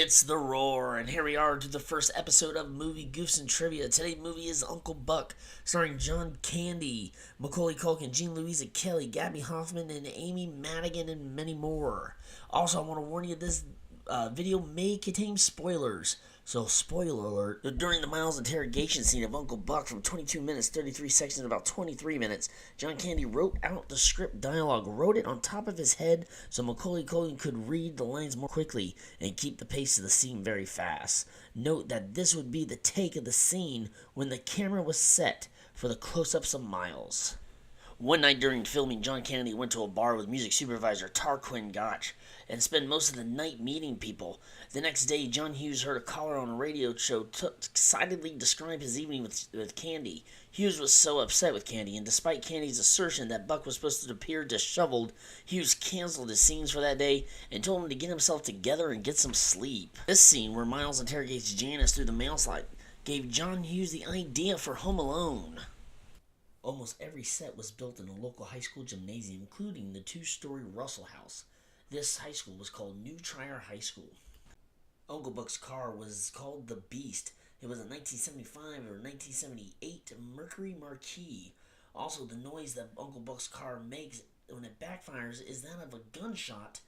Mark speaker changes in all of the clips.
Speaker 1: It's The Roar, and here we are to the first episode of Movie Goofs and Trivia. Today's movie is Uncle Buck, starring John Candy, Macaulay Culkin, Jean Louisa Kelly, Gabby Hoffman, and Amy Madigan, and many more. Also, I want to warn you, this video may contain spoilers. So, spoiler alert, during the Miles interrogation scene of Uncle Buck from 22 minutes 33 seconds to about 23 minutes, John Candy wrote out the script dialogue, wrote it on top of his head so Macaulay Culkin could read the lines more quickly and keep the pace of the scene very fast. Note that this would be the take of the scene when the camera was set for the close-ups of Miles. One night during filming, John Candy went to a bar with music supervisor Tarquin Gotch and spent most of the night meeting people. The next day, John Hughes heard a caller on a radio show excitedly describe his evening with Candy. Hughes was so upset with Candy, and despite Candy's assertion that Buck was supposed to appear disheveled, Hughes canceled his scenes for that day and told him to get himself together and get some sleep. This scene, where Miles interrogates Janice through the mail slot, gave John Hughes the idea for Home Alone. Almost every set was built in a local high school gymnasium, including the two-story Russell House. This high school was called New Trier High School. Uncle Buck's car was called the Beast. It was a 1975 or 1978 Mercury Marquis. Also, the noise that Uncle Buck's car makes when it backfires is that of a gunshot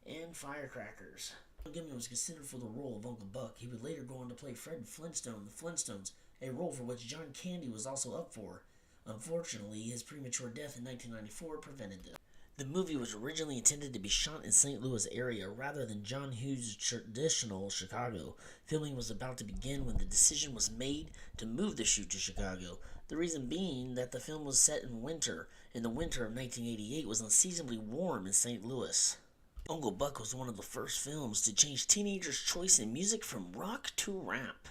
Speaker 1: and firecrackers. Goodman was considered for the role of Uncle Buck. He would later go on to play Fred Flintstone, the Flintstones, a role for which John Candy was also up for. Unfortunately, his premature death in 1994 prevented this. The movie was originally intended to be shot in St. Louis area rather than John Hughes' traditional Chicago. Filming was about to begin when the decision was made to move the shoot to Chicago. The reason being that the film was set in winter, and the winter of 1988 was unseasonably warm in St. Louis. Uncle Buck was one of the first films to change teenagers' choice in music from rock to rap.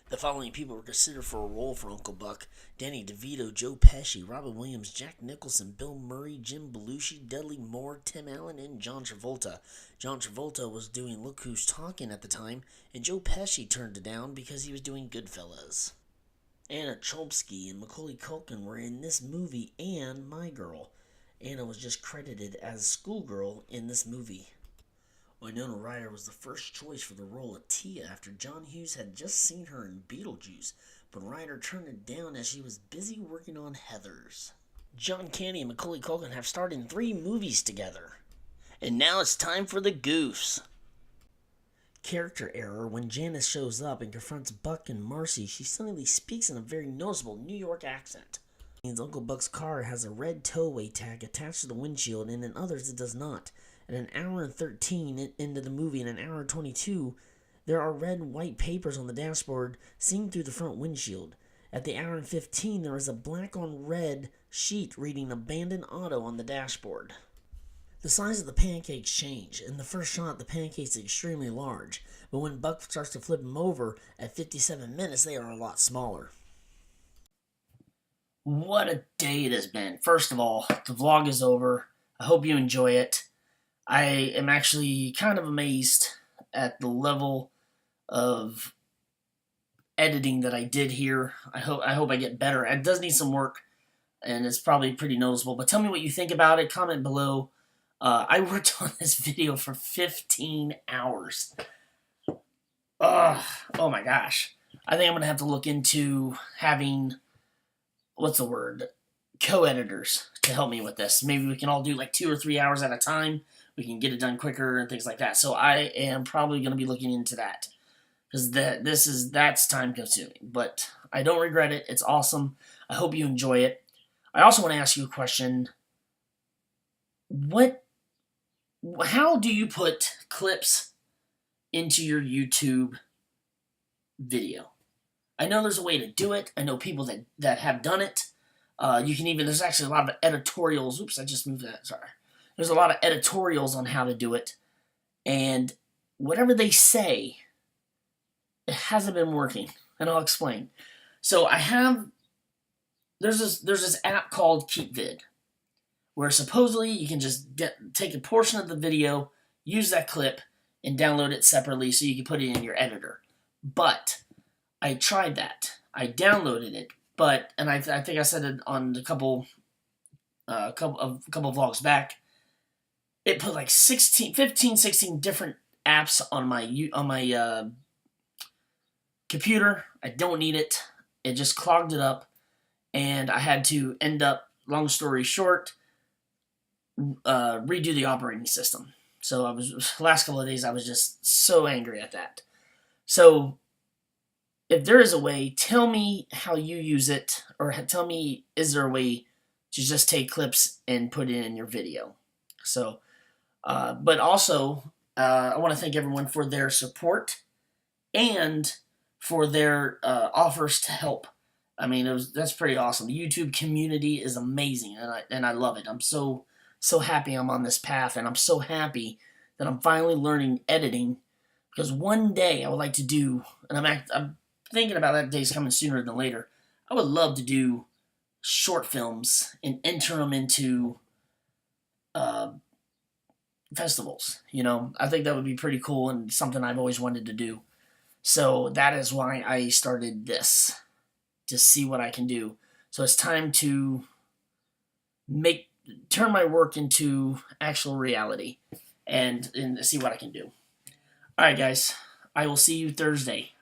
Speaker 1: The following people were considered for a role for Uncle Buck: Danny DeVito, Joe Pesci, Robin Williams, Jack Nicholson, Bill Murray, Jim Belushi, Dudley Moore, Tim Allen, and John Travolta. John Travolta was doing Look Who's Talking at the time, and Joe Pesci turned it down because he was doing Goodfellas. Anna Chlumsky and Macaulay Culkin were in this movie and My Girl. Anna was just credited as schoolgirl in this movie. Winona Ryder was the first choice for the role of Tia after John Hughes had just seen her in Beetlejuice, but Ryder turned it down as she was busy working on Heathers. John Candy and Macaulay Culkin have starred in 3 movies together. And now it's time for the goofs. Character error: when Janice shows up and confronts Buck and Marcy, she suddenly speaks in a very noticeable New York accent. Uncle Buck's car has a red towaway tag attached to the windshield, and in others it does not. At an hour and 13 into the movie and an hour and 22, there are red and white papers on the dashboard seen through the front windshield. At the hour and 15, there is a black on red sheet reading abandoned auto on the dashboard. The size of the pancakes change. In the first shot, the pancakes are extremely large, but when Buck starts to flip them over at 57 minutes, they are a lot smaller. What a day it has been. First of all, the vlog is over. I hope you enjoy it. I am actually kind of amazed at the level of editing that I did here. I hope I get better. It does need some work, and it's probably pretty noticeable. But tell me what you think about it. Comment below. I worked on this video for 15 hours. Oh my gosh. I think I'm going to have to look into having, co-editors to help me with this. Maybe we can all do like 2 or 3 hours at a time. We can get it done quicker and things like that. So I am probably going to be looking into that, because that's time consuming. But I don't regret it. It's awesome. I hope you enjoy it. I also want to ask you a question. How do you put clips into your YouTube video? I know there's a way to do it. I know people that have done it. There's actually a lot of editorials. Oops, I just moved that. Sorry. There's a lot of editorials on how to do it. And whatever they say, it hasn't been working. And I'll explain. So there's this app called KeepVid, where supposedly you can just take a portion of the video, use that clip, and download it separately so you can put it in your editor. But I tried that. I downloaded it, and I think I said it on a couple vlogs back. It put like 16 different apps on my computer. I don't need it. It just clogged it up, and I had to end up, long story short, redo the operating system. So last couple of days I was just so angry at that. So if there is a way, tell me how you use it, or tell me, is there a way to just take clips and put it in your video? So, but also, I want to thank everyone for their support and for their offers to help. I mean, that's pretty awesome. The YouTube community is amazing, and I love it. I'm so happy I'm on this path, and I'm so happy that I'm finally learning editing, because one day I would like to do, and I'm thinking about that day's coming sooner than later. I would love to do short films and enter them into festivals. You know, I think that would be pretty cool and something I've always wanted to do. So that is why I started this, to see what I can do. So it's time to turn my work into actual reality and see what I can do. All right, guys. I will see you Thursday.